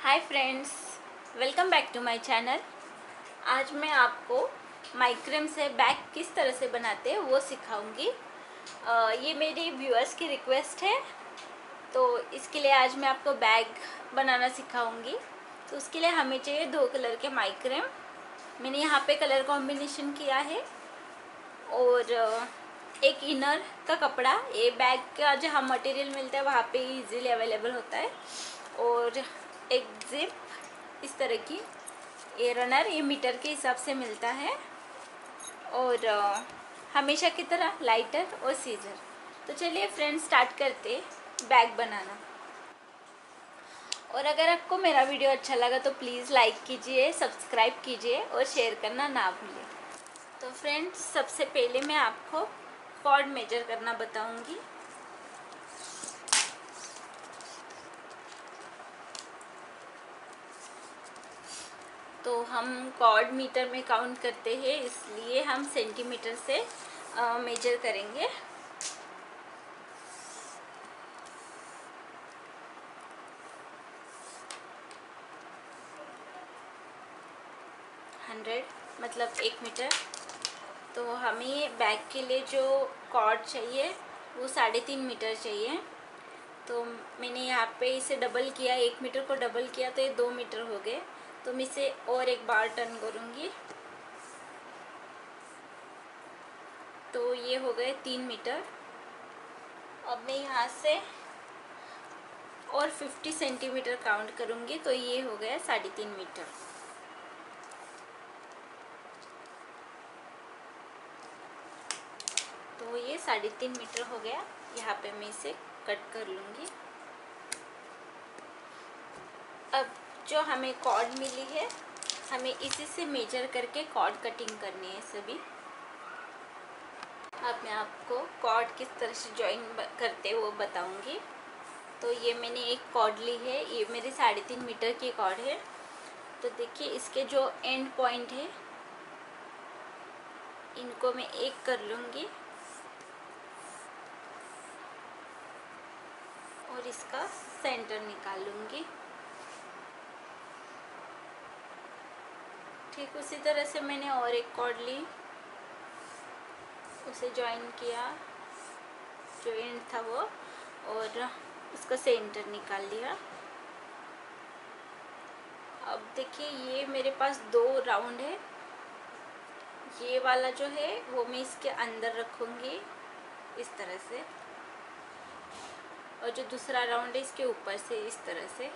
Hi friends, welcome back to my channel. आज मैं आपको माइक्रेम से बैग किस तरह से बनाते हैं वो सिखाऊंगी। ये मेरी व्यूअर्स की रिक्वेस्ट है, तो इसके लिए आज मैं आपको बैग बनाना सिखाऊंगी। तो उसके लिए हमें चाहिए 2 कलर के माइक्रेम। मैंने यहाँ पे कलर कॉम्बिनेशन किया है और एक इनर का कपड़ा। ये बैग का जहाँ मटेरियल मिलता है वहाँ पे इजीली अवेलेबल होता है। और एक जिप इस तरह की, ये रनर, ये मीटर के हिसाब से मिलता है। और हमेशा की तरह लाइटर और सीजर। तो चलिए फ्रेंड्स, स्टार्ट करते बैग बनाना। और अगर आपको मेरा वीडियो अच्छा लगा तो प्लीज़ लाइक कीजिए, सब्सक्राइब कीजिए और शेयर करना ना भूलिए। तो फ्रेंड्स, सबसे पहले मैं आपको कॉर्ड मेजर करना बताऊंगी। तो हम कॉर्ड मीटर में काउंट करते हैं, इसलिए हम सेंटीमीटर से मेजर करेंगे। मतलब 1 मीटर। तो हमें बैग के लिए जो कॉर्ड चाहिए वो 3.5 मीटर चाहिए। तो मैंने यहाँ पे इसे डबल किया, 1 मीटर को डबल किया तो ये 2 मीटर हो गए। तो मैं इसे और एक बार टर्न करूँगी तो ये हो गए 3 मीटर। अब मैं यहाँ से और 50 सेंटीमीटर काउंट करूँगी तो ये हो गया 3.5 मीटर। तो ये 3.5 मीटर हो गया। यहाँ पे मैं इसे कट कर लूँगी। अब जो हमें कॉर्ड मिली है, हमें इसी से मेजर करके कॉर्ड कटिंग करनी है सभी। अब मैं आपको कॉर्ड किस तरह से जॉइन करते हैं वो बताऊंगी। तो ये मैंने एक कॉर्ड ली है, ये मेरी 3.5 मीटर की कॉर्ड है। तो देखिए, इसके जो एंड पॉइंट है इनको मैं एक कर लूँगी और इसका सेंटर निकाल लूँगी। ठीक उसी तरह से मैंने और एक कॉर्ड ली, उसे जॉइन किया, जो एंड था वो, और उसका सेंटर निकाल लिया। अब देखिए, ये मेरे पास 2 राउंड है। ये वाला जो है वो मैं इसके अंदर रखूँगी इस तरह से, और जो दूसरा राउंड है इसके ऊपर से इस तरह से।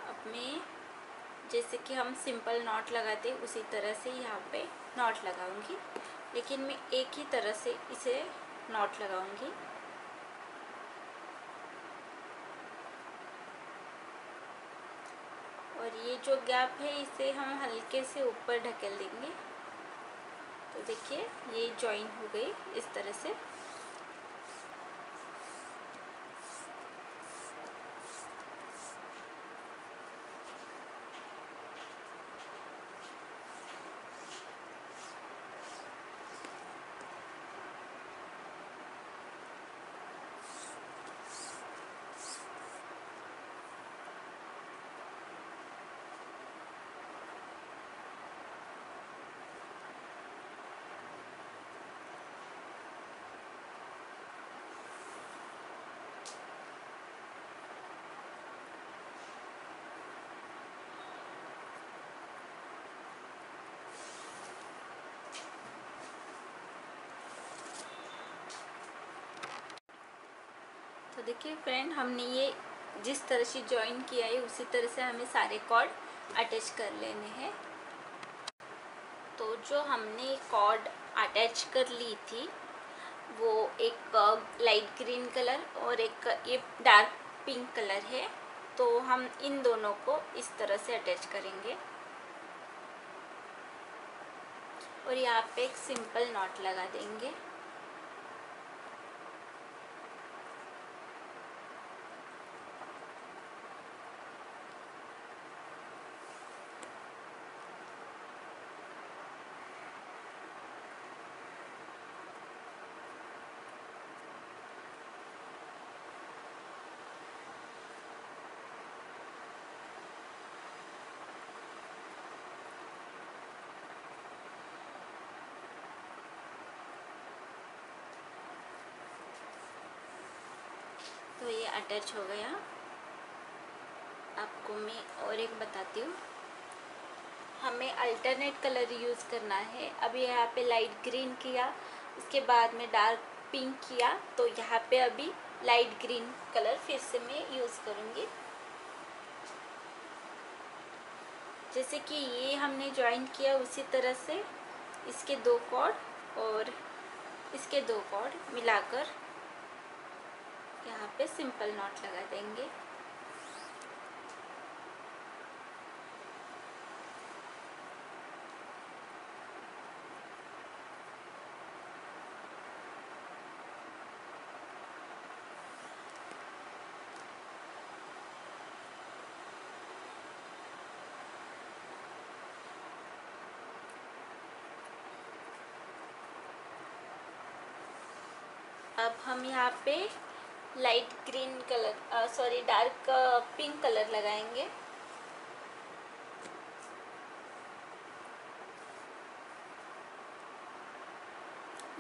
अब मैं, जैसे कि हम सिंपल नॉट लगाते उसी तरह से यहाँ पे नॉट लगाऊंगी, लेकिन मैं एक ही तरह से इसे नॉट लगाऊंगी। और ये जो गैप है इसे हम हल्के से ऊपर ढकेल देंगे। तो देखिए, ये जॉइन हो गई इस तरह से। तो देखिए फ्रेंड, हमने ये जिस तरह से जॉइन किया है उसी तरह से हमें सारे कॉर्ड अटैच कर लेने हैं। तो जो हमने कॉर्ड अटैच कर ली थी वो एक लाइट ग्रीन कलर और एक ये डार्क पिंक कलर है। तो हम इन दोनों को इस तरह से अटैच करेंगे और यहाँ पे एक सिंपल नॉट लगा देंगे। तो ये अटैच हो गया। आपको मैं और एक बताती हूँ, हमें अल्टरनेट कलर यूज़ करना है। अभी यहाँ पे लाइट ग्रीन किया, उसके बाद में डार्क पिंक किया, तो यहाँ पे अभी लाइट ग्रीन कलर फिर से मैं यूज़ करूँगी। जैसे कि ये हमने ज्वाइन किया उसी तरह से इसके 2 कॉर्ड और इसके 2 कॉर्ड मिलाकर यहाँ पे सिंपल नॉट लगा देंगे। अब हम यहाँ पे light green colour sorry dark pink colour लगाएंगे।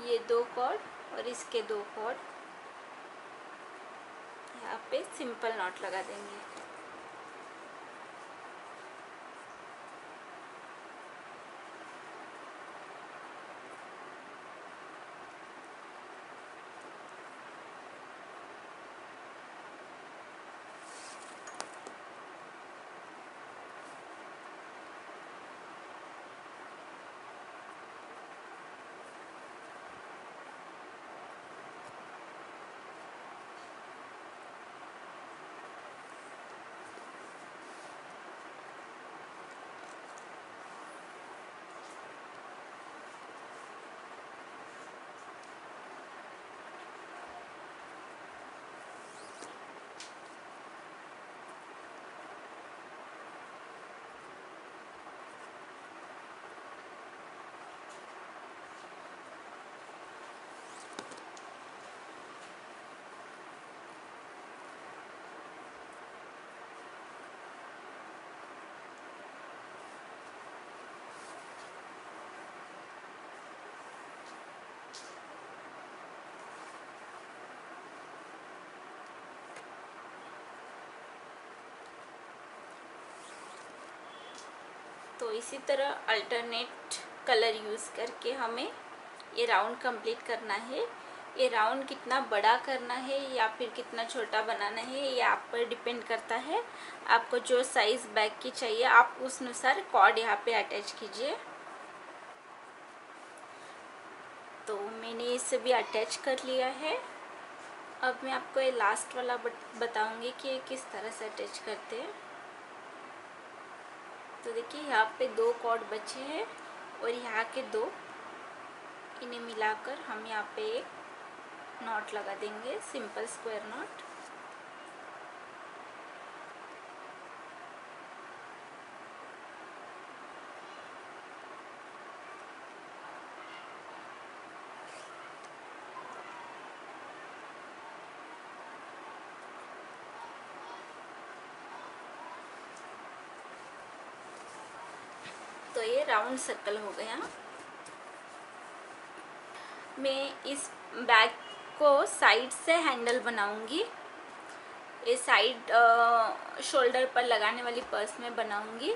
ये 2 कॉर्ड और इसके 2 कॉर्ड यहाँ पे सिंपल नॉट लगा देंगे। तो इसी तरह अल्टरनेट कलर यूज़ करके हमें ये राउंड कंप्लीट करना है। ये राउंड कितना बड़ा करना है या फिर कितना छोटा बनाना है ये आप पर डिपेंड करता है। आपको जो साइज़ बैग की चाहिए आप उस अनुसार कॉर्ड यहाँ पे अटैच कीजिए। तो मैंने इसे भी अटैच कर लिया है। अब मैं आपको ये लास्ट वाला बताऊंगी कि ये किस तरह से अटैच करते हैं। तो देखिए यहाँ पे 2 कॉर्ड बचे हैं और यहाँ के 2, इन्हें मिलाकर हम यहाँ पे एक नॉट लगा देंगे, सिंपल स्क्वायर नॉट। तो ये राउंड सर्कल हो गया। मैं इस बैग को साइड से हैंडल बनाऊंगी। ये साइड शोल्डर पर लगाने वाली पर्स में बनाऊंगी,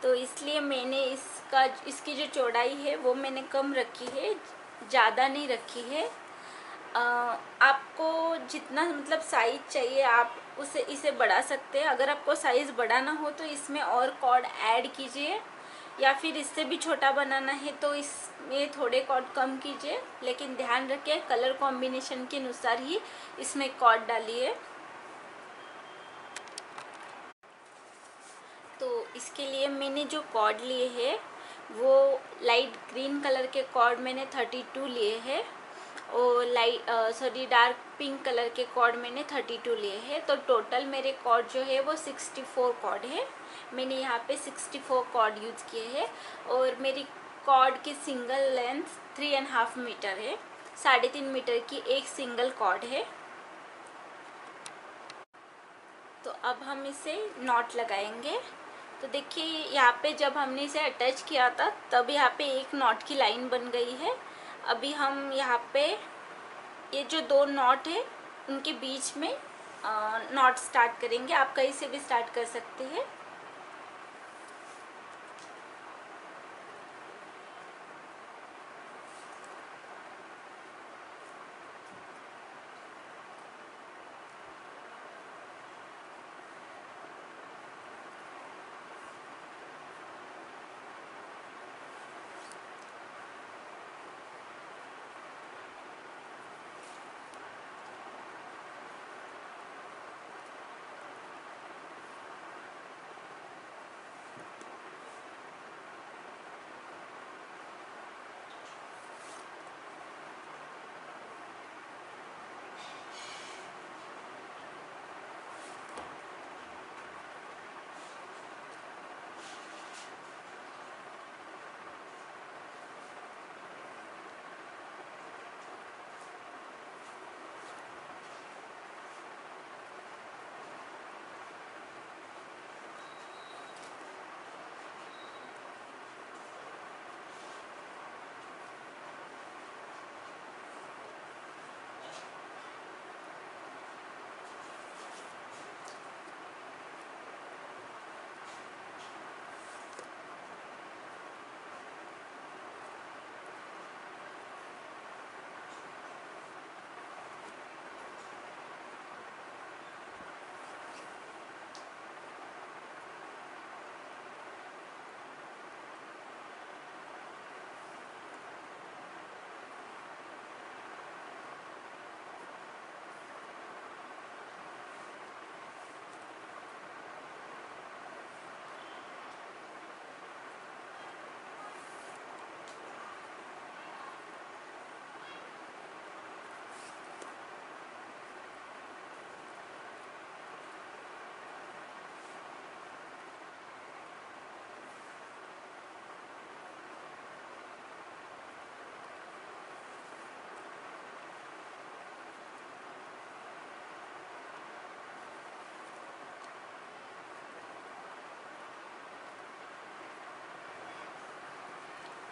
तो इसलिए मैंने इसकी जो चौड़ाई है वो मैंने कम रखी है, ज़्यादा नहीं रखी है। आपको जितना मतलब साइज चाहिए आप इसे बढ़ा सकते हैं। अगर आपको साइज़ बढ़ाना हो तो इसमें और कॉर्ड ऐड कीजिए, या फिर इससे भी छोटा बनाना है तो इसमें थोड़े कॉर्ड कम कीजिए, लेकिन ध्यान रखें कलर कॉम्बिनेशन के अनुसार ही इसमें कॉर्ड डालिए। तो इसके लिए मैंने जो कॉर्ड लिए हैं वो लाइट ग्रीन कलर के कॉर्ड मैंने 32 लिए हैं और डार्क पिंक कलर के कॉर्ड मैंने 32 लिए हैं। तो टोटल मेरे कॉर्ड जो है वो 64 कॉर्ड है। मैंने यहाँ पे 64 कॉर्ड यूज़ किए हैं और मेरी कॉर्ड की सिंगल लेंथ 3.5 मीटर है। 3.5 मीटर की एक सिंगल कॉर्ड है। तो अब हम इसे नॉट लगाएंगे। तो देखिए यहाँ पे जब हमने इसे अटैच किया था तब यहाँ पे एक नॉट की लाइन बन गई है। अभी हम यहाँ पे ये जो 2 नॉट है उनके बीच में नॉट स्टार्ट करेंगे। आप कहीं से भी स्टार्ट कर सकते हैं।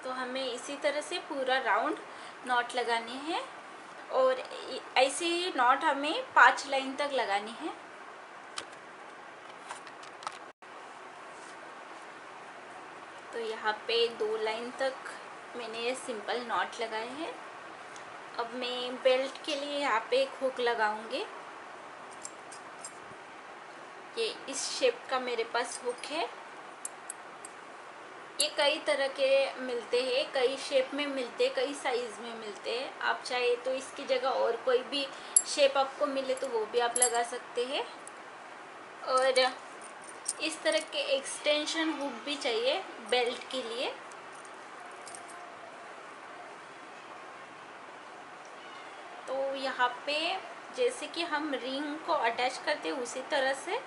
तो हमें इसी तरह से पूरा राउंड नॉट लगानी है और ऐसे ही नॉट हमें 5 लाइन तक लगानी है। तो यहाँ पे 2 लाइन तक मैंने सिंपल नॉट लगाए हैं। अब मैं बेल्ट के लिए यहाँ पे एक हुक लगाऊंगी। ये इस शेप का मेरे पास हुक है। ये कई तरह के मिलते हैं, कई शेप में मिलते हैं, कई साइज़ में मिलते हैं। आप चाहे तो इसकी जगह और कोई भी शेप आपको मिले तो वो भी आप लगा सकते हैं। और इस तरह के एक्सटेंशन हुक भी चाहिए बेल्ट के लिए। तो यहाँ पे जैसे कि हम रिंग को अटैच करते हैं उसी तरह से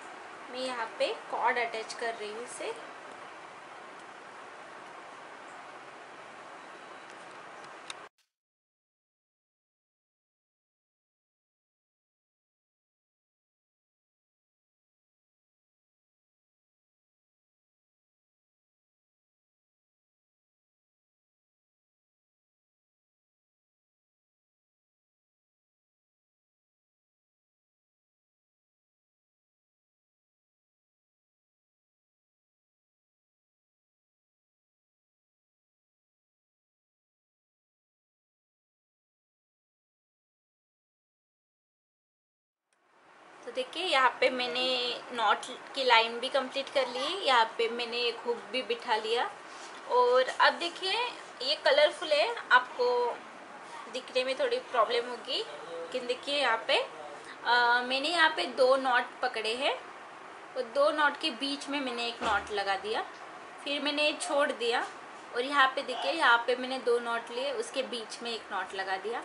मैं यहाँ पे कॉर्ड अटैच कर रही हूँ इसे। तो देखिए यहाँ पे मैंने नॉट की लाइन भी कंप्लीट कर ली। यहाँ पे मैंने एक हुक भी बिठा लिया। और अब देखिए ये कलरफुल है, आपको दिखने में थोड़ी प्रॉब्लम होगी लेकिन देखिए यहाँ पे मैंने यहाँ पे 2 नॉट पकड़े हैं और 2 नॉट के बीच में मैंने एक नॉट लगा दिया, फिर मैंने छोड़ दिया और यहाँ पे देखिए यहाँ पे मैंने 2 नॉट लिए, उसके बीच में एक नॉट लगा दिया।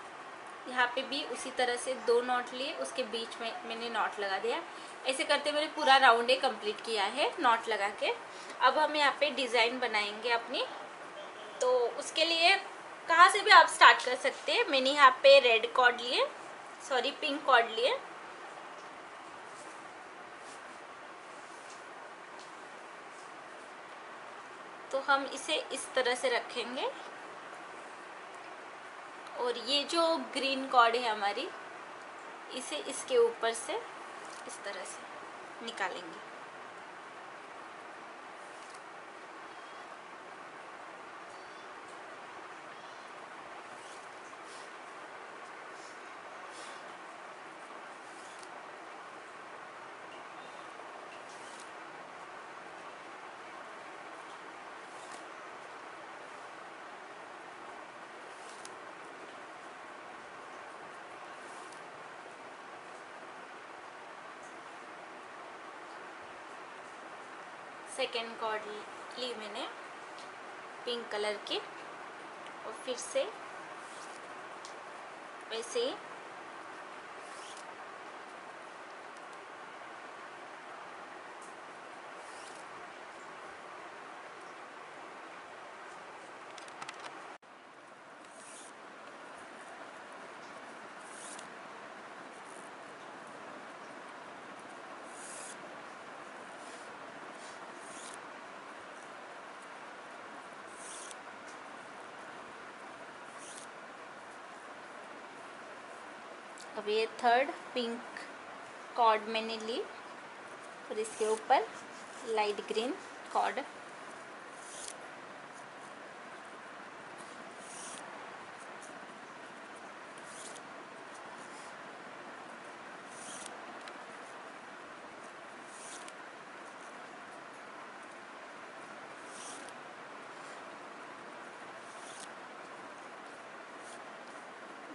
यहाँ पे भी उसी तरह से 2 नॉट लिए, उसके बीच में मैंने नॉट लगा दिया। ऐसे करते मैंने पूरा राउंड कंप्लीट किया है नॉट लगा के। अब हम यहाँ पे डिज़ाइन बनाएंगे अपनी। तो उसके लिए कहाँ से भी आप स्टार्ट कर सकते हैं। मैंने यहाँ पे रेड कॉर्ड लिए, सॉरी पिंक कॉर्ड लिए। तो हम इसे इस तरह से रखेंगे और ये जो ग्रीन कॉर्ड है हमारी, इसे इसके ऊपर से इस तरह से निकालेंगे। सेकेंड कॉर्ड ली मैंने पिंक कलर की, और फिर से वैसे ही अब ये थर्ड पिंक कॉर्ड मैंने ली और इसके ऊपर लाइट ग्रीन कॉर्ड,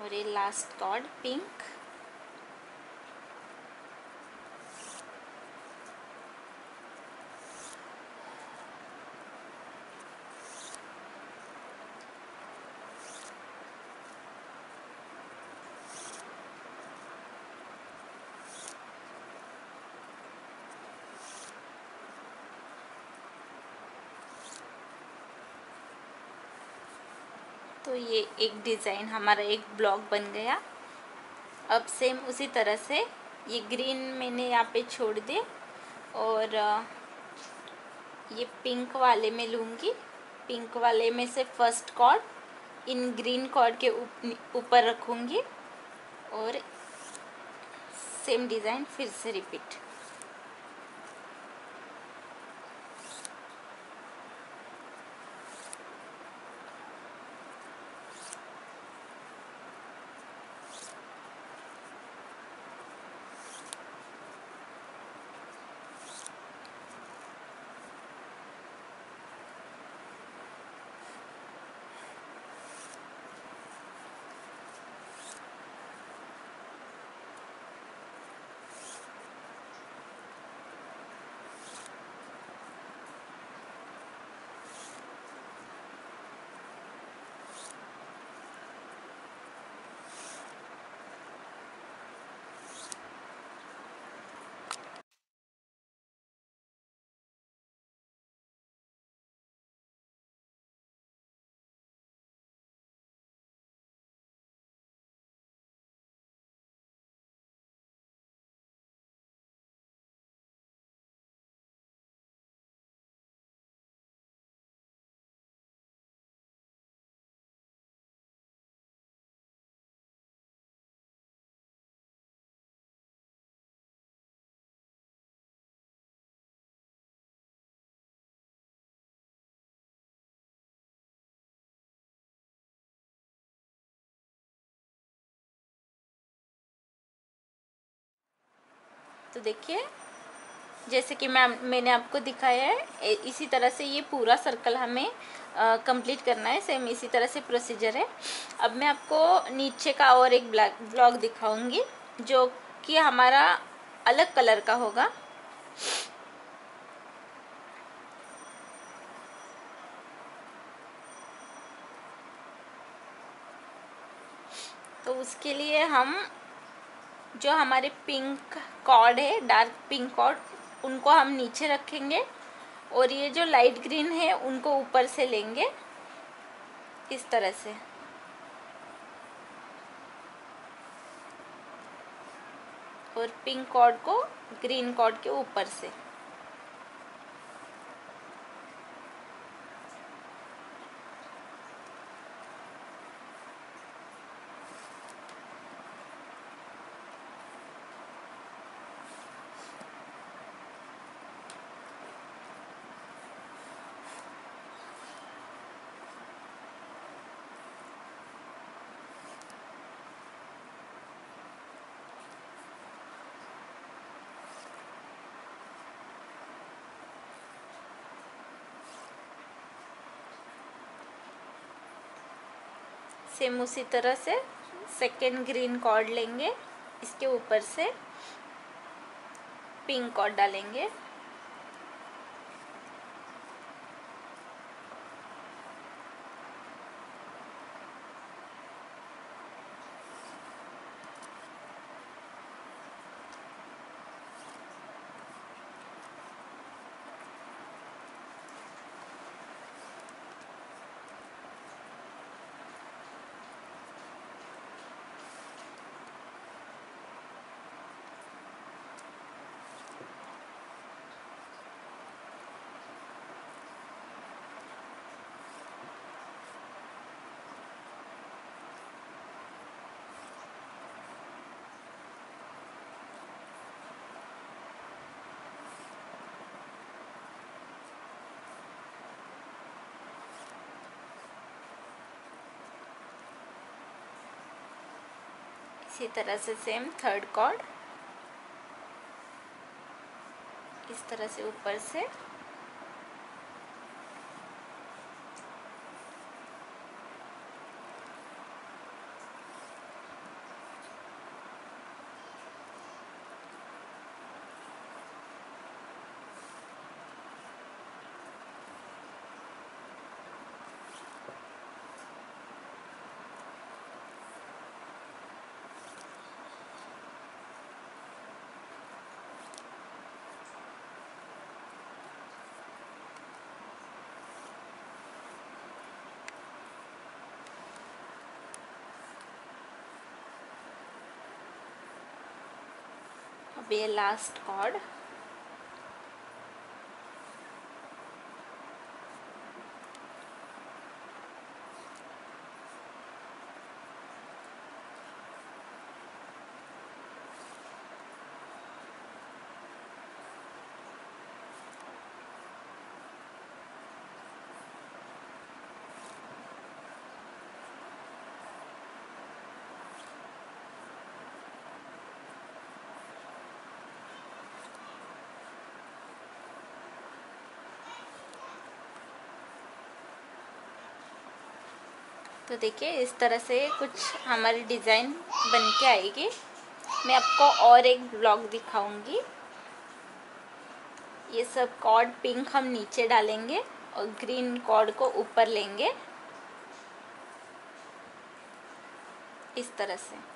और ये लास्ट कॉर्ड पिंक। तो ये एक डिज़ाइन हमारा एक ब्लॉक बन गया। अब सेम उसी तरह से ये ग्रीन मैंने यहाँ पे छोड़ दिए और ये पिंक वाले में लूँगी। पिंक वाले में से first cord in green cord के ऊपर रखूँगी और सेम डिज़ाइन फिर से रिपीट। तो देखिए जैसे कि मैंने आपको दिखाया है, इसी तरह से ये पूरा सर्कल हमें कंप्लीट करना है। सेम इसी तरह से प्रोसीजर है। अब मैं आपको नीचे का और एक ब्लॉक दिखाऊंगी जो कि हमारा अलग कलर का होगा। तो उसके लिए हम जो हमारे पिंक कॉर्ड है, डार्क पिंक कॉर्ड, उनको हम नीचे रखेंगे और ये जो लाइट ग्रीन है उनको ऊपर से लेंगे इस तरह से। और पिंक कॉर्ड को ग्रीन कॉर्ड के ऊपर से। सेम उसी तरह से सेकेंड ग्रीन कॉर्ड लेंगे, इसके ऊपर से पिंक कॉर्ड डालेंगे। इसी तरह से सेम थर्ड कॉर्ड इस तरह से ऊपर से अब ये लास्ट कॉर्ड तो देखिए इस तरह से कुछ हमारी डिज़ाइन बन के आएगी। मैं आपको और एक ब्लॉक दिखाऊंगी। ये सब कॉर्ड पिंक हम नीचे डालेंगे और ग्रीन कॉर्ड को ऊपर लेंगे इस तरह से।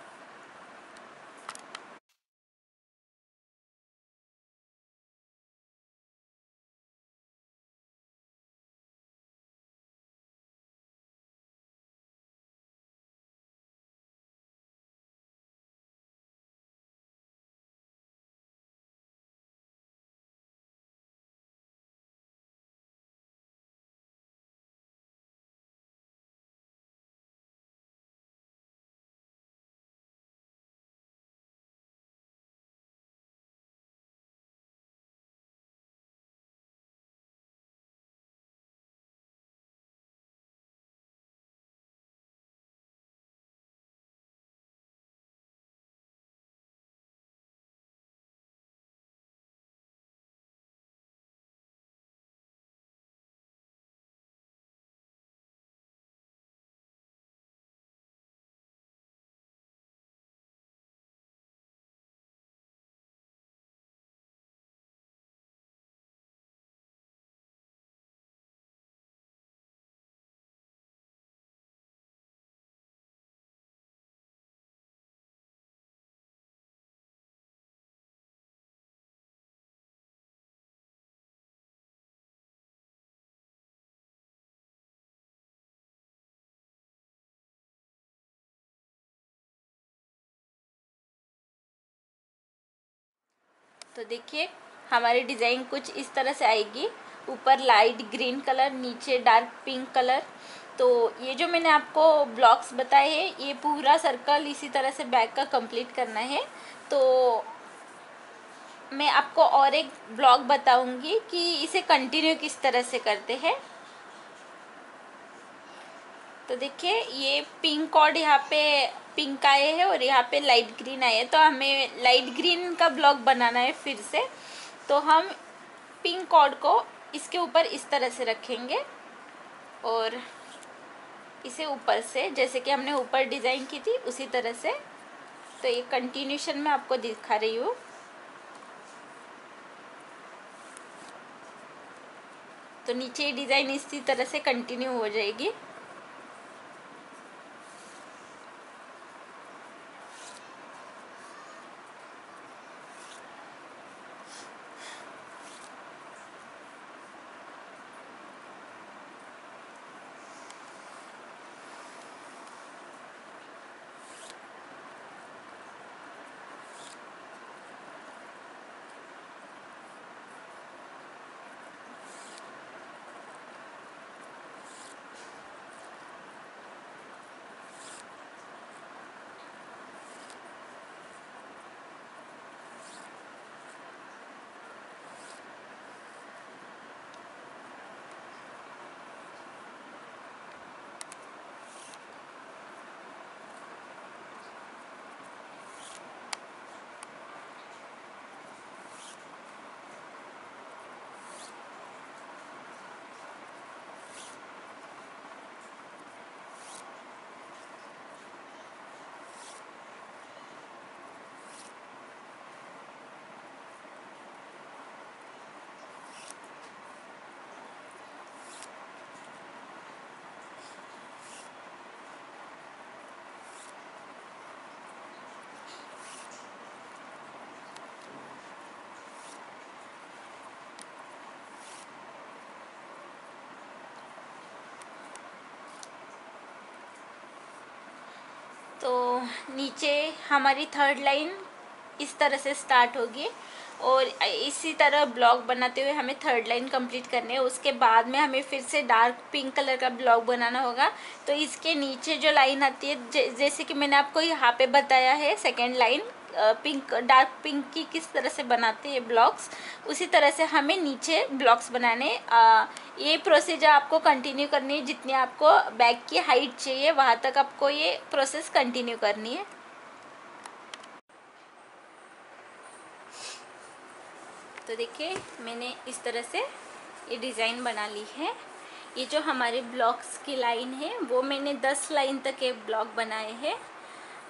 तो देखिए हमारी डिज़ाइन कुछ इस तरह से आएगी। ऊपर लाइट ग्रीन कलर, नीचे डार्क पिंक कलर। तो ये जो मैंने आपको ब्लॉक्स बताए हैं, ये पूरा सर्कल इसी तरह से बैक का कंप्लीट करना है। तो मैं आपको और एक ब्लॉक बताऊंगी कि इसे कंटिन्यू किस तरह से करते हैं। तो देखिए ये पिंक कॉर्ड यहाँ पे पिंक आए हैं और यहाँ पे लाइट ग्रीन आए हैं, तो हमें लाइट ग्रीन का ब्लॉक बनाना है फिर से। तो हम पिंक कॉर्ड को इसके ऊपर इस तरह से रखेंगे और इसे ऊपर से, जैसे कि हमने ऊपर डिज़ाइन की थी उसी तरह से। तो ये कंटिन्यूशन में आपको दिखा रही हूँ। तो नीचे ये डिज़ाइन इसी तरह से कंटिन्यू हो जाएगी। तो नीचे हमारी थर्ड लाइन इस तरह से स्टार्ट होगी और इसी तरह ब्लॉक बनाते हुए हमें थर्ड लाइन कंप्लीट करनी है। उसके बाद में हमें फिर से डार्क पिंक कलर का ब्लॉक बनाना होगा। तो इसके नीचे जो लाइन आती है, जैसे कि मैंने आपको यहाँ पे बताया है second line pink, dark pink की किस तरह से बनाते हैं ब्लॉक्स, उसी तरह से हमें नीचे ब्लॉक्स बनाने। ये प्रोसीजर आपको कंटिन्यू करनी है। जितनी आपको बैग की हाइट चाहिए वहाँ तक आपको ये प्रोसेस कंटिन्यू करनी है। तो देखिए मैंने इस तरह से ये डिज़ाइन बना ली है। ये जो हमारे ब्लॉक्स की लाइन है वो मैंने 10 लाइन तक ये ब्लॉक बनाए हैं।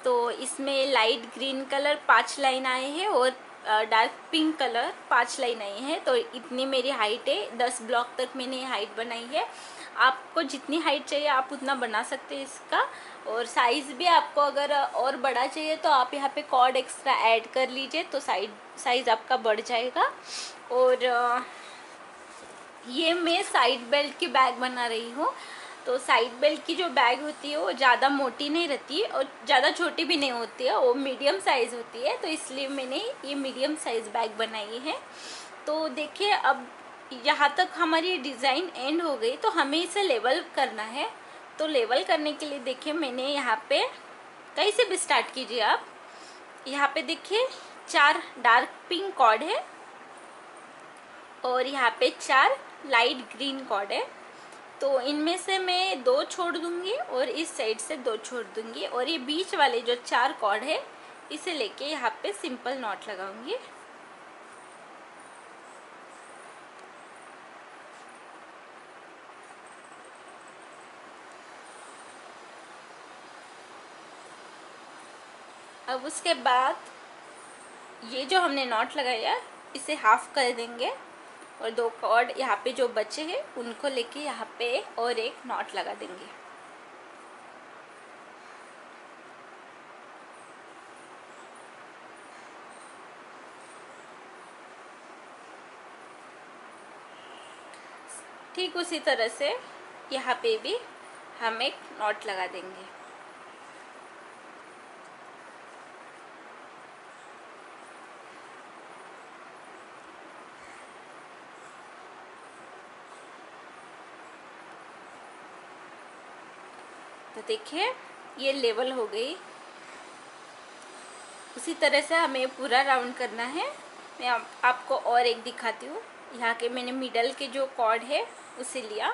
तो इसमें लाइट ग्रीन कलर 5 लाइन आए हैं और डार्क पिंक कलर 5 लाइन आई है। तो इतनी मेरी हाइट है, 10 ब्लॉक तक मैंने ये हाइट बनाई है। आपको जितनी हाइट चाहिए आप उतना बना सकते हैं इसका। और साइज़ भी आपको अगर और बड़ा चाहिए तो आप यहाँ पे कॉर्ड एक्स्ट्रा ऐड कर लीजिए, तो साइज़ आपका बढ़ जाएगा। और ये मैं साइड बेल्ट की बैग बना रही हूँ। तो साइड बेल्ट की जो बैग होती है वो ज़्यादा मोटी नहीं रहती और ज़्यादा छोटी भी नहीं होती है, वो मीडियम साइज़ होती है। तो इसलिए मैंने ये मीडियम साइज़ बैग बनाई है। तो देखिए अब यहाँ तक हमारी डिज़ाइन एंड हो गई, तो हमें इसे लेवल करना है। तो लेवल करने के लिए देखिए मैंने यहाँ पे, कहीं से भी स्टार्ट कीजिए आप, यहाँ पे देखिए 4 डार्क पिंक कॉर्ड है और यहाँ पे 4 लाइट ग्रीन कॉर्ड है। तो इनमें से मैं 2 छोड़ दूंगी और इस साइड से 2 छोड़ दूंगी और ये बीच वाले जो 4 कॉर्ड है इसे लेके यहाँ पे सिंपल नॉट लगाऊंगी। अब उसके बाद ये जो हमने नॉट लगाया इसे हाफ कर देंगे और 2 कॉर्ड यहाँ पे जो बचे हैं उनको लेके यहाँ पे और एक नॉट लगा देंगे। ठीक उसी तरह से यहाँ पे भी हम एक नॉट लगा देंगे। तो देखिए ये लेवल हो गई। उसी तरह से हमें पूरा राउंड करना है। मैं आपको और एक दिखाती हूँ। यहाँ के मैंने मिडल के जो कॉर्ड है उसे लिया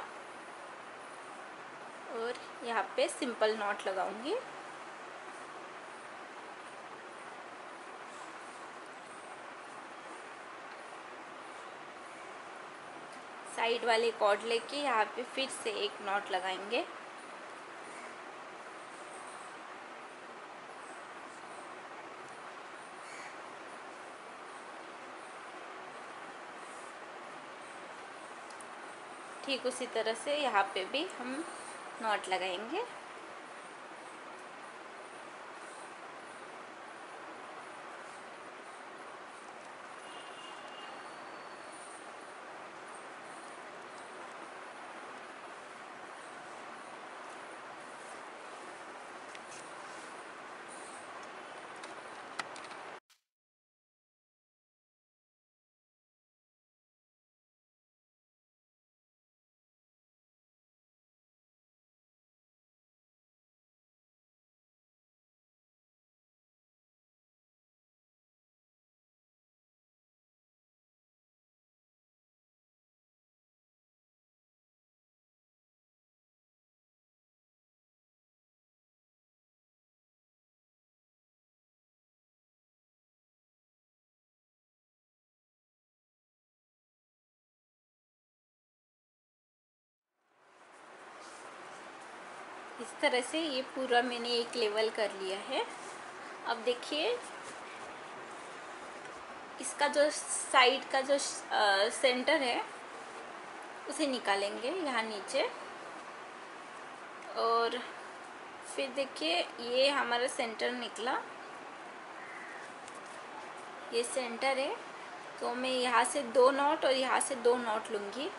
और यहाँ पे सिंपल नॉट लगाऊंगी। साइड वाले कॉर्ड लेके यहाँ पे फिर से एक नॉट लगाएंगे। ठीक उसी तरह से यहाँ पे भी हम नॉट लगाएंगे। इस तरह से ये पूरा मैंने एक लेवल कर लिया है। अब देखिए इसका जो साइड का जो सेंटर है उसे निकालेंगे यहाँ नीचे, और फिर देखिए ये हमारा सेंटर निकला, ये सेंटर है। तो मैं यहाँ से 2 नॉट और यहाँ से 2 नॉट लूँगी।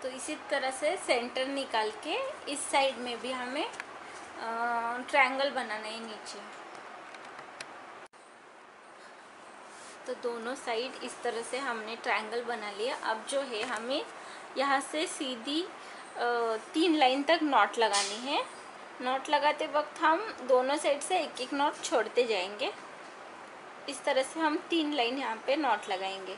तो इसी तरह से सेंटर निकाल के इस साइड में भी हमें ट्रायंगल बनाना है नीचे। तो दोनों साइड इस तरह से हमने ट्रायंगल बना लिया। अब जो है हमें यहाँ से सीधी 3 लाइन तक नॉट लगानी है। नॉट लगाते वक्त हम दोनों साइड से एक एक नॉट छोड़ते जाएंगे। इस तरह से हम 3 लाइन यहाँ पे नॉट लगाएंगे।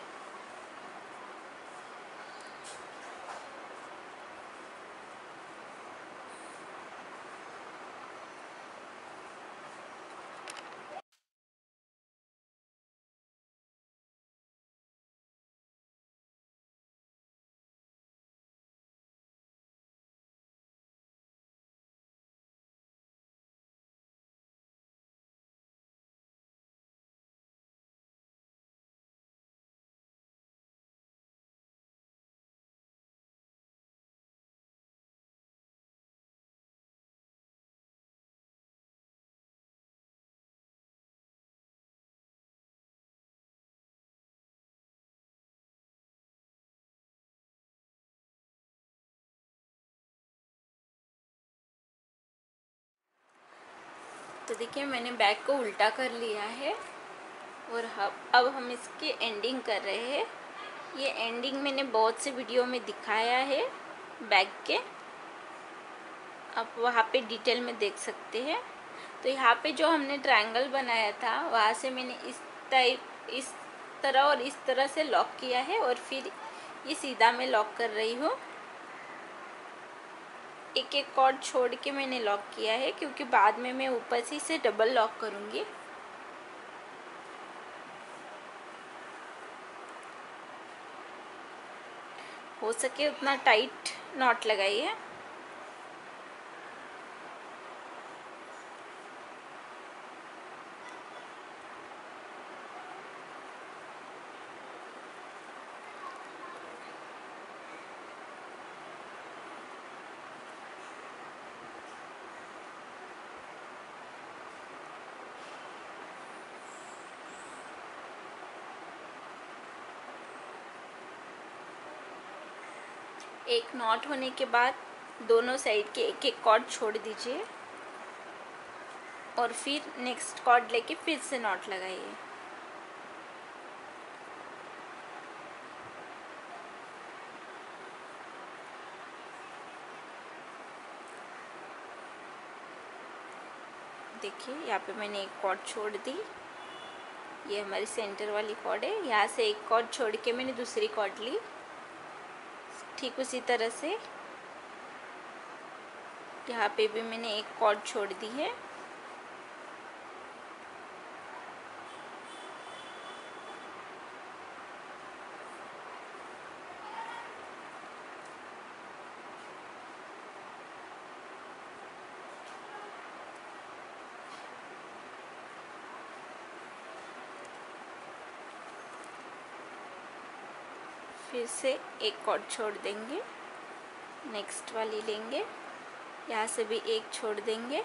तो देखिए मैंने बैक को उल्टा कर लिया है और अब हम इसकी एंडिंग कर रहे हैं। ये एंडिंग मैंने बहुत से वीडियो में दिखाया है बैक के, आप वहाँ पे डिटेल में देख सकते हैं। तो यहाँ पे जो हमने ट्रायंगल बनाया था वहाँ से मैंने इस तरह और इस तरह से लॉक किया है, और फिर ये सीधा मैं लॉक कर रही हूँ। एक एक कॉर्ड छोड़ के मैंने लॉक किया है, क्योंकि बाद में मैं ऊपर से इसे डबल लॉक करूँगी। हो सके उतना टाइट नॉट लगाइए। एक नॉट होने के बाद दोनों साइड के एक एक कॉर्ड छोड़ दीजिए। और फिर नेक्स्ट कॉर्ड लेके फिर से नॉट लगाइए। देखिए यहाँ पे मैंने एक कॉर्ड छोड़ दी, ये हमारी सेंटर वाली कॉर्ड है। यहाँ से एक कॉर्ड छोड़ के मैंने दूसरी कॉर्ड ली। ठीक उसी तरह से यहाँ पे भी मैंने एक कॉर्ड छोड़ दी है। फिर से एक कॉर्ड छोड़ देंगे, नेक्स्ट वाली लेंगे, यहाँ से भी एक छोड़ देंगे,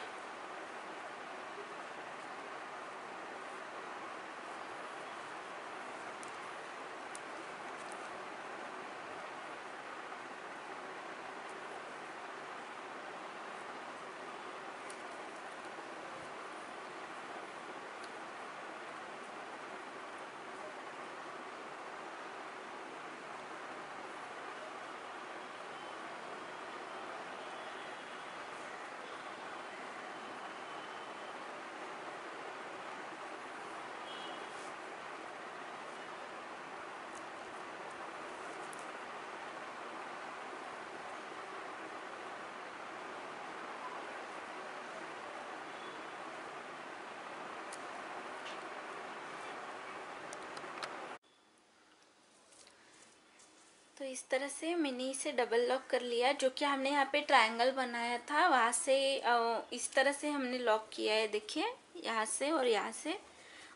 तो इस तरह से मैंने इसे डबल लॉक कर लिया। जो कि हमने यहाँ पे ट्रायंगल बनाया था वहाँ से इस तरह से हमने लॉक किया है, देखिए यहाँ से और यहाँ से,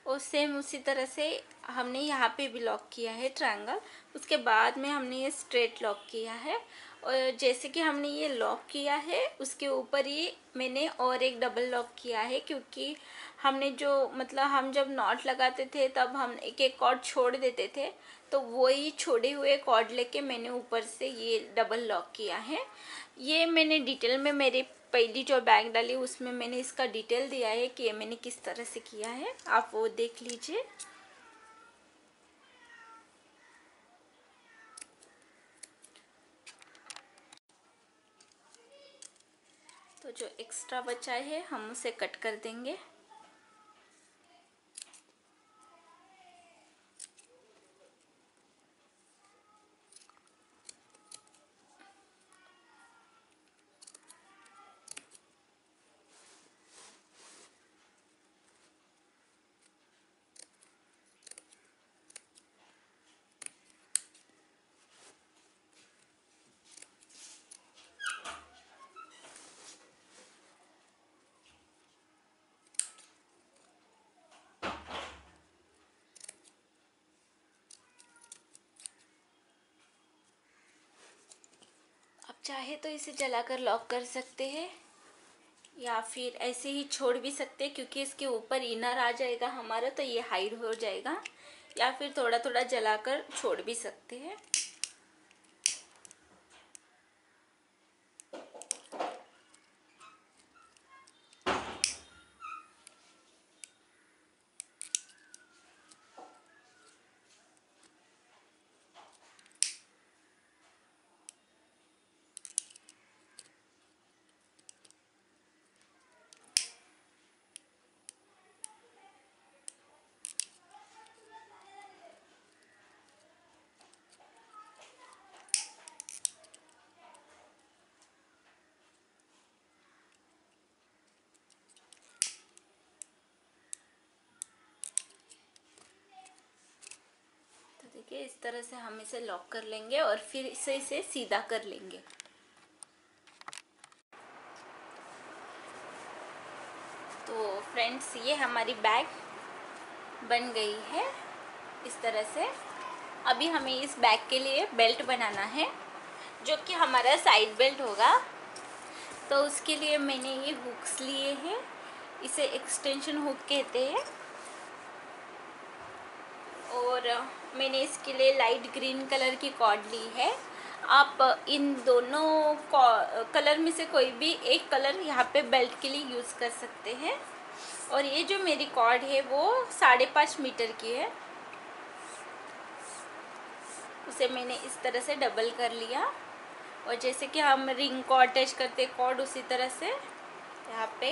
और सेम उसी तरह से हमने यहाँ पे भी लॉक किया है ट्रायंगल। उसके बाद में हमने ये स्ट्रेट लॉक किया है, और जैसे कि हमने ये लॉक किया है उसके ऊपर ही मैंने और एक डबल लॉक किया है, क्योंकि हमने जो मतलब हम जब नॉट लगाते थे तब हम एक एक कॉर्ड छोड़ देते थे, तो वही छोड़े हुए कॉर्ड लेके मैंने ऊपर से ये डबल लॉक किया है। ये मैंने डिटेल में मेरी पहली जो बैग डाली उसमें मैंने इसका डिटेल दिया है कि ये मैंने किस तरह से किया है, आप वो देख लीजिए। तो जो एक्स्ट्रा बचा है हम उसे कट कर देंगे। आप चाहे तो इसे जलाकर लॉक कर सकते हैं या फिर ऐसे ही छोड़ भी सकते हैं, क्योंकि इसके ऊपर इनर आ जाएगा हमारा तो ये हाइड हो जाएगा, या फिर थोड़ा थोड़ा जलाकर छोड़ भी सकते हैं। देखिए इस तरह से हम इसे लॉक कर लेंगे और फिर इसे सीधा कर लेंगे। तो फ्रेंड्स ये हमारी बैग बन गई है इस तरह से। अभी हमें इस बैग के लिए बेल्ट बनाना है, जो कि हमारा साइड बेल्ट होगा। तो उसके लिए मैंने ये हुक्स लिए हैं, इसे एक्सटेंशन हुक कहते हैं, और मैंने इसके लिए लाइट ग्रीन कलर की कॉर्ड ली है। आप इन दोनों कलर में से कोई भी एक कलर यहाँ पे बेल्ट के लिए यूज़ कर सकते हैं। और ये जो मेरी कॉर्ड है वो 5.5 मीटर की है। उसे मैंने इस तरह से डबल कर लिया और जैसे कि हम रिंग को अटैच करते कॉर्ड उसी तरह से यहाँ पे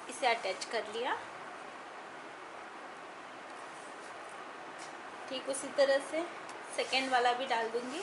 इसे अटैच कर लिया। ठीक उसी तरह से सेकेंड वाला भी डाल दूंगी।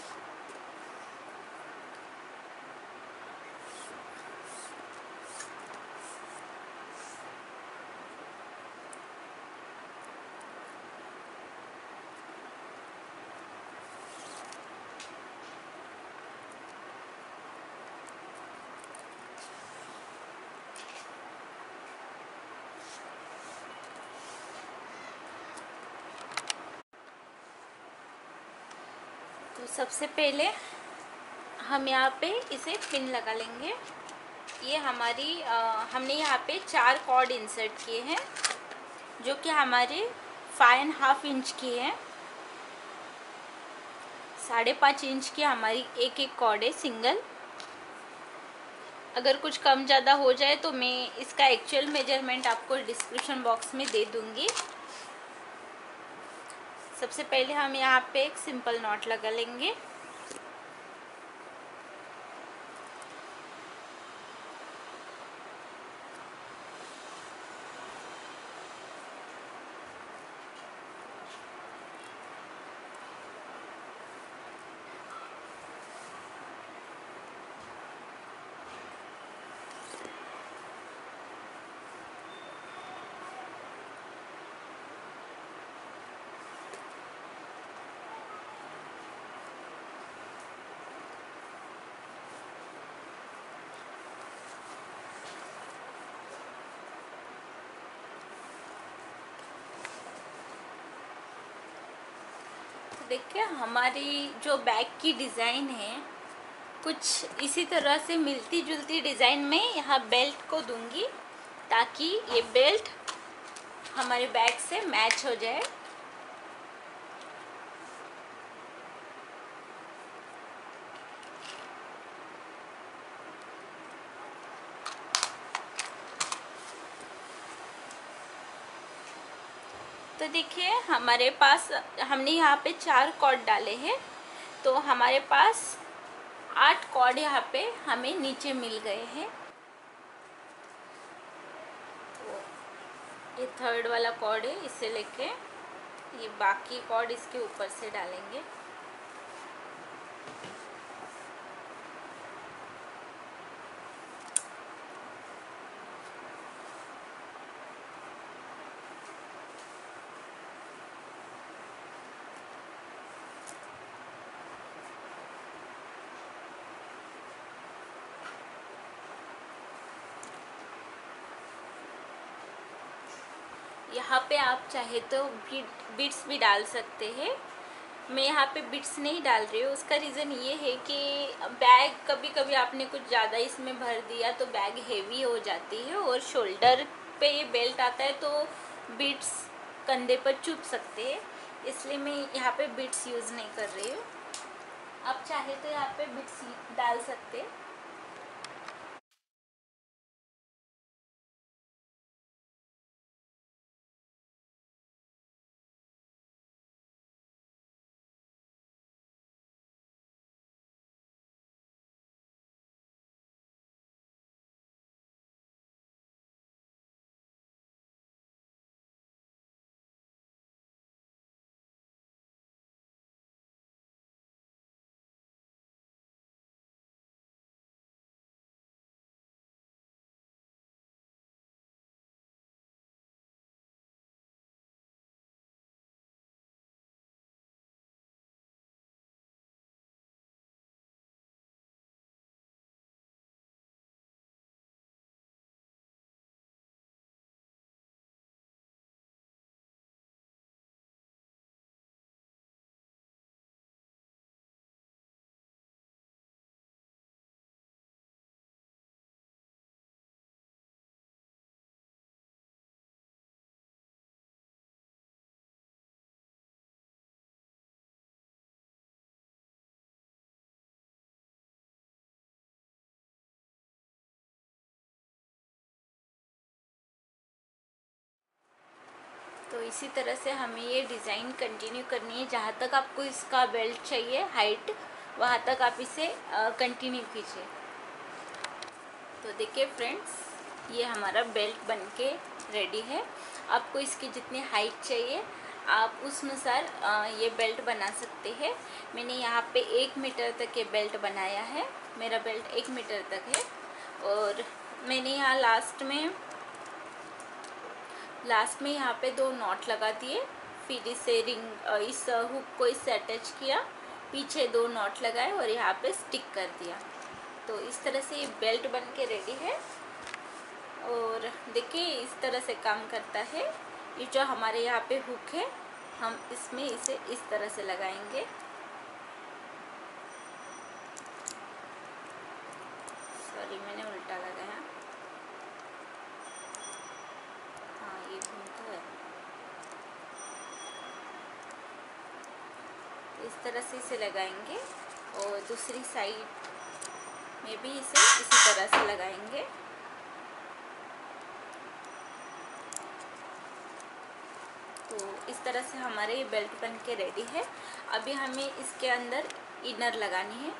तो सबसे पहले हम यहाँ पे इसे पिन लगा लेंगे। ये हमारी हमने यहाँ पे 4 कॉर्ड इंसर्ट किए हैं जो कि हमारे 5.5 इंच की है। 5.5 इंच की हमारी एक कॉर्ड है सिंगल। अगर कुछ कम ज़्यादा हो जाए तो मैं इसका एक्चुअल मेजरमेंट आपको डिस्क्रिप्शन बॉक्स में दे दूँगी। सबसे पहले हम यहाँ पे एक सिंपल नॉट लगा लेंगे। देखिए हमारी जो बैग की डिज़ाइन है कुछ इसी तरह से मिलती जुलती डिज़ाइन में यहाँ बेल्ट को दूंगी ताकि ये बेल्ट हमारे बैग से मैच हो जाए। तो देखिए हमारे पास हमने यहाँ पे 4 कॉर्ड डाले हैं तो हमारे पास 8 कॉर्ड यहाँ पे हमें नीचे मिल गए हैं। तो ये थर्ड वाला कॉर्ड है, इसे लेके ये बाकी कॉर्ड इसके ऊपर से डालेंगे। यहाँ पे आप चाहे तो बीट्स भी डाल सकते हैं। मैं यहाँ पे बिट्स नहीं डाल रही हूँ। उसका रीज़न ये है कि बैग कभी कभी आपने कुछ ज़्यादा इसमें भर दिया तो बैग हेवी हो जाती है और शोल्डर पे ये बेल्ट आता है तो बिट्स कंधे पर चुभ सकते हैं, इसलिए मैं यहाँ पे बिट्स यूज़ नहीं कर रही हूँ। आप चाहे तो यहाँ पे बिट्स डाल सकते हैं। इसी तरह से हमें ये डिज़ाइन कंटिन्यू करनी है। जहाँ तक आपको इसका बेल्ट चाहिए हाइट, वहाँ तक आप इसे कंटिन्यू कीजिए। तो देखिए फ्रेंड्स, ये हमारा बेल्ट बनके रेडी है। आपको इसकी जितनी हाइट चाहिए आप उस अनुसार ये बेल्ट बना सकते हैं। मैंने यहाँ पे 1 मीटर तक ये बेल्ट बनाया है। मेरा बेल्ट 1 मीटर तक है। और मैंने यहाँ लास्ट में यहाँ पे 2 नॉट लगा दिए। फिर इसे इस हुक को इससे अटैच किया, पीछे 2 नॉट लगाए और यहाँ पे स्टिक कर दिया। तो इस तरह से ये बेल्ट बन के रेडी है। और देखिए इस तरह से काम करता है। ये जो हमारे यहाँ पे हुक है, हम इसमें इसे इस तरह से लगाएंगे। सॉरी, मैंने उल्टा लगाया। हाँ, ये घूमता है। इस तरह से इसे लगाएंगे और दूसरी साइड में भी इसे इसी तरह से लगाएंगे। तो इस तरह से हमारे ये बेल्ट बन के रेडी है। अभी हमें इसके अंदर इनर लगानी है।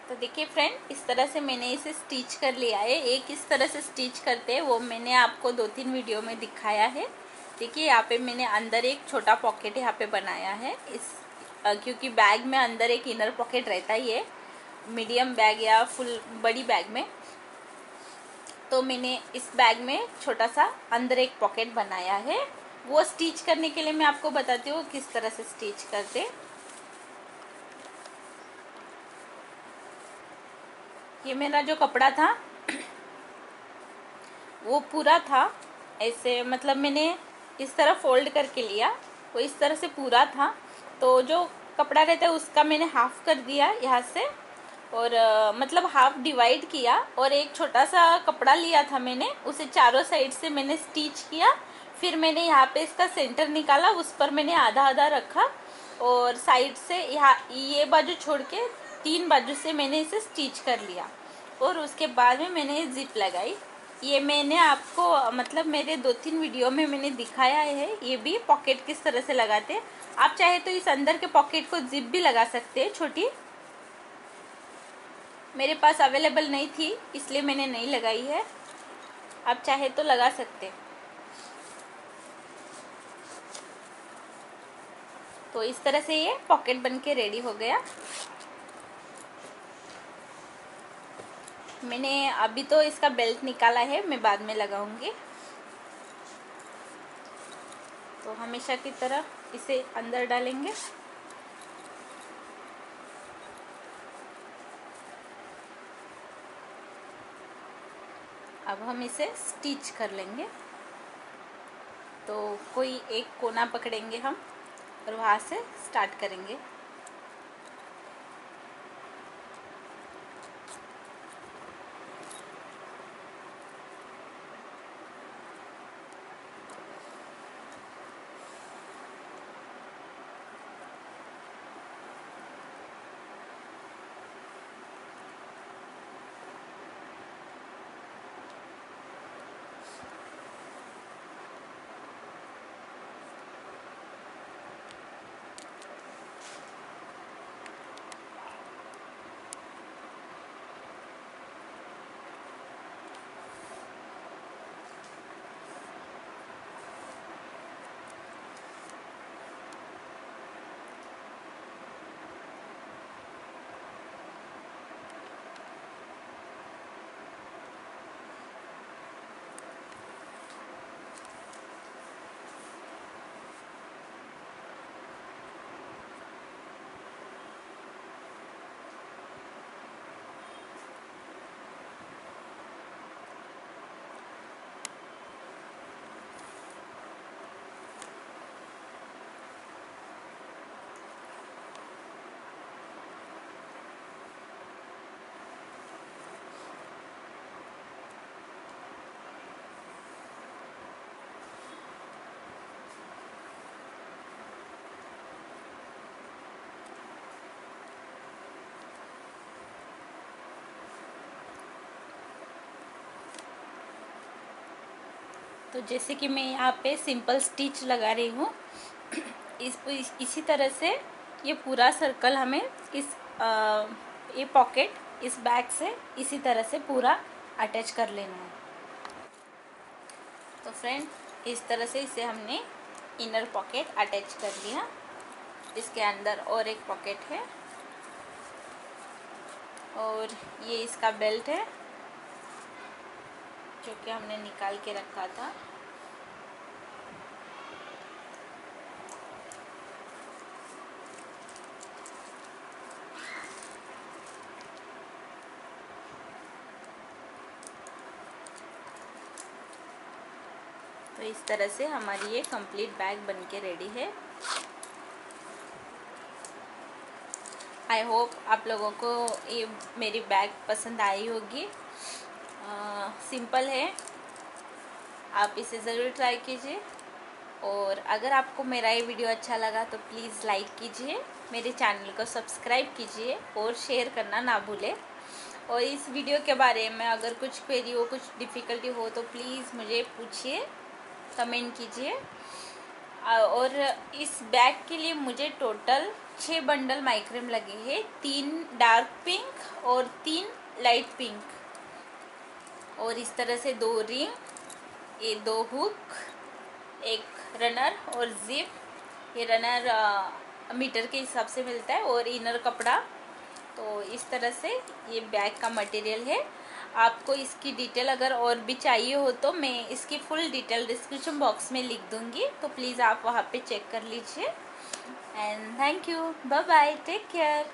तो देखिए फ्रेंड, इस तरह से मैंने इसे स्टिच कर लिया है। एक इस तरह से स्टिच करते हैं, वो मैंने आपको 2-3 वीडियो में दिखाया है। देखिए यहाँ पे मैंने अंदर एक छोटा पॉकेट यहाँ पे बनाया है। क्योंकि बैग में अंदर एक इनर पॉकेट रहता ही है, मीडियम बैग या फुल बड़ी बैग में। तो मैंने इस बैग में छोटा सा अंदर एक पॉकेट बनाया है। वो स्टिच करने के लिए मैं आपको बताती हूँ किस तरह से स्टिच करते। ये मेरा जो कपड़ा था वो पूरा था ऐसे, मतलब मैंने इस तरह फोल्ड करके लिया, वो इस तरह से पूरा था। तो जो कपड़ा रहता है उसका मैंने हाफ कर दिया यहाँ से, और मतलब हाफ डिवाइड किया। और एक छोटा सा कपड़ा लिया था मैंने, उसे चारों साइड से मैंने स्टिच किया। फिर मैंने यहाँ पे इसका सेंटर निकाला, उस पर मैंने आधा आधा रखा और साइड से यहाँ ये बाजू छोड़ के 3 बाजू से मैंने इसे स्टिच कर लिया। और उसके बाद में मैंने जिप लगाई। ये मैंने आपको मतलब मेरे 2-3 वीडियो में मैंने दिखाया है। ये भी पॉकेट किस तरह से लगाते हैं। आप चाहे तो इस अंदर के पॉकेट को जिप भी लगा सकते हैं छोटी। मेरे पास अवेलेबल नहीं थी इसलिए मैंने नहीं लगाई है। आप चाहे तो लगा सकते हैं। तो इस तरह से ये पॉकेट बनके रेडी हो गया। मैंने अभी तो इसका बेल्ट निकाला है, मैं बाद में लगाऊंगी। तो हमेशा की तरह इसे अंदर डालेंगे। अब हम इसे स्टिच कर लेंगे। तो कोई एक कोना पकड़ेंगे हम और वहाँ से स्टार्ट करेंगे। तो जैसे कि मैं यहाँ पे सिंपल स्टिच लगा रही हूँ, इसी तरह से ये पूरा सर्कल हमें ये पॉकेट इस बैग से इसी तरह से पूरा अटैच कर लेना है। तो फ्रेंड, इस तरह से इसे हमने इनर पॉकेट अटैच कर लिया। इसके अंदर और एक पॉकेट है और ये इसका बेल्ट है जो कि हमने निकाल के रखा था। तो इस तरह से हमारी ये कंप्लीट बैग बन के रेडी है। आई होप आप लोगों को ये मेरी बैग पसंद आई होगी। सिंपल है, आप इसे ज़रूर ट्राई कीजिए। और अगर आपको मेरा ये वीडियो अच्छा लगा तो प्लीज़ लाइक कीजिए, मेरे चैनल को सब्सक्राइब कीजिए और शेयर करना ना भूलें। और इस वीडियो के बारे में अगर कुछ क्वेरी हो, कुछ डिफ़िकल्टी हो तो प्लीज़ मुझे पूछिए, कमेंट कीजिए। और इस बैग के लिए मुझे टोटल 6 बंडल माइक्रेम लगे हैं, 3 डार्क पिंक और 3 लाइट पिंक, और इस तरह से 2 रिंग, ये 2 हुक, एक रनर और जिप। ये रनर मीटर के हिसाब से मिलता है और इनर कपड़ा। तो इस तरह से ये बैग का मटेरियल है। आपको इसकी डिटेल अगर और भी चाहिए हो तो मैं इसकी फुल डिटेल डिस्क्रिप्शन बॉक्स में लिख दूंगी, तो प्लीज़ आप वहाँ पे चेक कर लीजिए। And thank you, bye bye, take care.